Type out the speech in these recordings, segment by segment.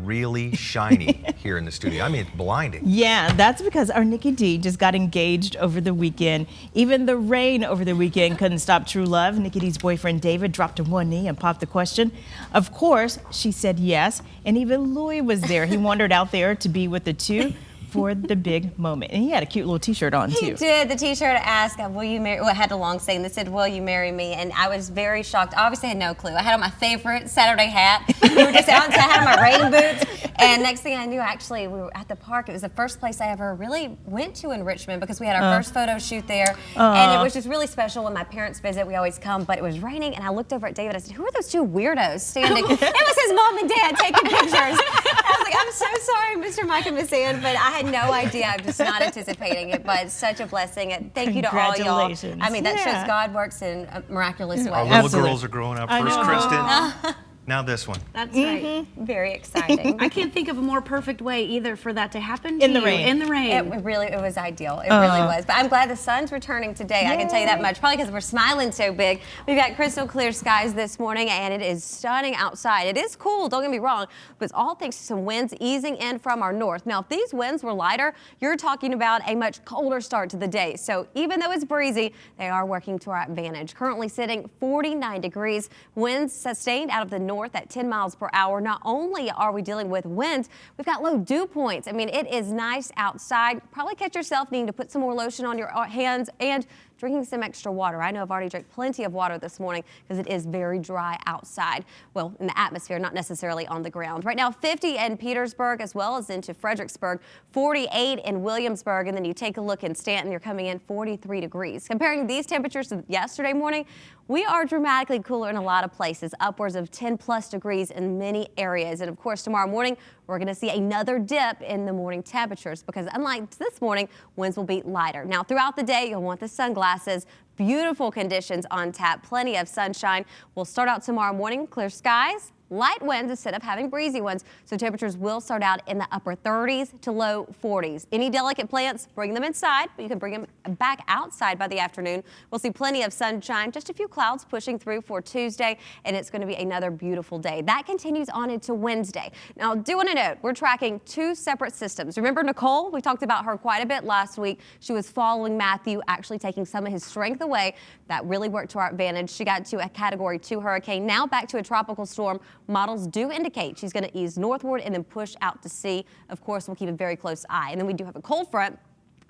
really shiny here in the studio. I mean, it's blinding. Yeah, that's because our Nikki-Dee just got engaged over the weekend. Even the rain over the weekend couldn't stop true love. Nikki-Dee's boyfriend David dropped to one knee and popped the question. Of course, she said yes, and even Louis was there. He wandered out there to be with the two for the big moment. And he had a cute little t-shirt on too. He did. The t-shirt asked, will you marry, well, it had a long saying that said, will you marry me? And I was very shocked. I obviously had no clue. I had on my favorite Saturday hat. We were just out, so I had on my rain boots. And next thing I knew, actually, we were at the park. It was the first place I ever really went to in Richmond because we had our first photo shoot there. And it was just really special. When my parents visit, we always come, but it was raining. And I looked over at David. I said, who are those two weirdos standing? It was his mom and dad taking pictures. I was like, I'm so sorry, Mr. Mike and Miss Ann, but I had no idea. I'm just not anticipating it, but it's such a blessing. And thank you to all y'all. I mean, that shows God works in a miraculous way. Our little girls are growing up. First Kristen, now this one. That's right. Very exciting. I can't think of a more perfect way either for that to happen in the rain. In the rain. It was ideal. It really was. But I'm glad the sun's returning today. Yay. I can tell you that much. Probably because we're smiling so big. We've got crystal clear skies this morning, and it is stunning outside. It is cool, don't get me wrong, but it's all thanks to some winds easing in from our north. Now, if these winds were lighter, you're talking about a much colder start to the day. So even though it's breezy, they are working to our advantage. Currently sitting 49 degrees. Winds sustained out of the north at 10 miles per hour. Not only are we dealing with winds, we've got low dew points. I mean, it is nice outside. Probably catch yourself needing to put some more lotion on your hands and drinking some extra water. I know I've already drank plenty of water this morning because it is very dry outside. Well, in the atmosphere, not necessarily on the ground. Right now, 50 in Petersburg as well as into Fredericksburg, 48 in Williamsburg, and then you take a look in Stanton, you're coming in 43 degrees. Comparing these temperatures to yesterday morning, we are dramatically cooler in a lot of places, upwards of 10+ degrees in many areas. And of course, tomorrow morning, we're going to see another dip in the morning temperatures because unlike this morning, winds will be lighter. Now, throughout the day, you'll want the sunglasses. Beautiful conditions on tap, plenty of sunshine. We'll start out tomorrow morning, clear skies. Light winds instead of having breezy ones, so temperatures will start out in the upper 30s to low 40s. Any delicate plants, bring them inside, but you can bring them back outside by the afternoon. We'll see plenty of sunshine, just a few clouds pushing through for Tuesday, and it's going to be another beautiful day. That continues on into Wednesday. Now, do want to note, we're tracking two separate systems. Remember Nicole? We talked about her quite a bit last week. She was following Matthew, actually taking some of his strength away. That really worked to our advantage. She got to a Category 2 hurricane, now back to a tropical storm. Models do indicate she's going to ease northward and then push out to sea. Of course, we'll keep a very close eye. And then we do have a cold front.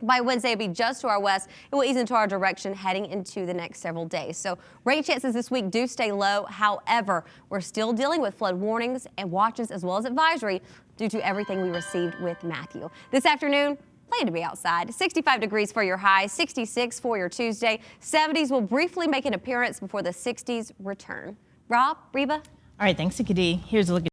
By Wednesday, it'll be just to our west. It will ease into our direction heading into the next several days. So rain chances this week do stay low. However, we're still dealing with flood warnings and watches as well as advisory due to everything we received with Matthew. This afternoon, plan to be outside. 65 degrees for your high, 66 for your Tuesday. 70s will briefly make an appearance before the 60s return. Rob, Reba? All right, thanks, Nikki-Dee. Here's a look at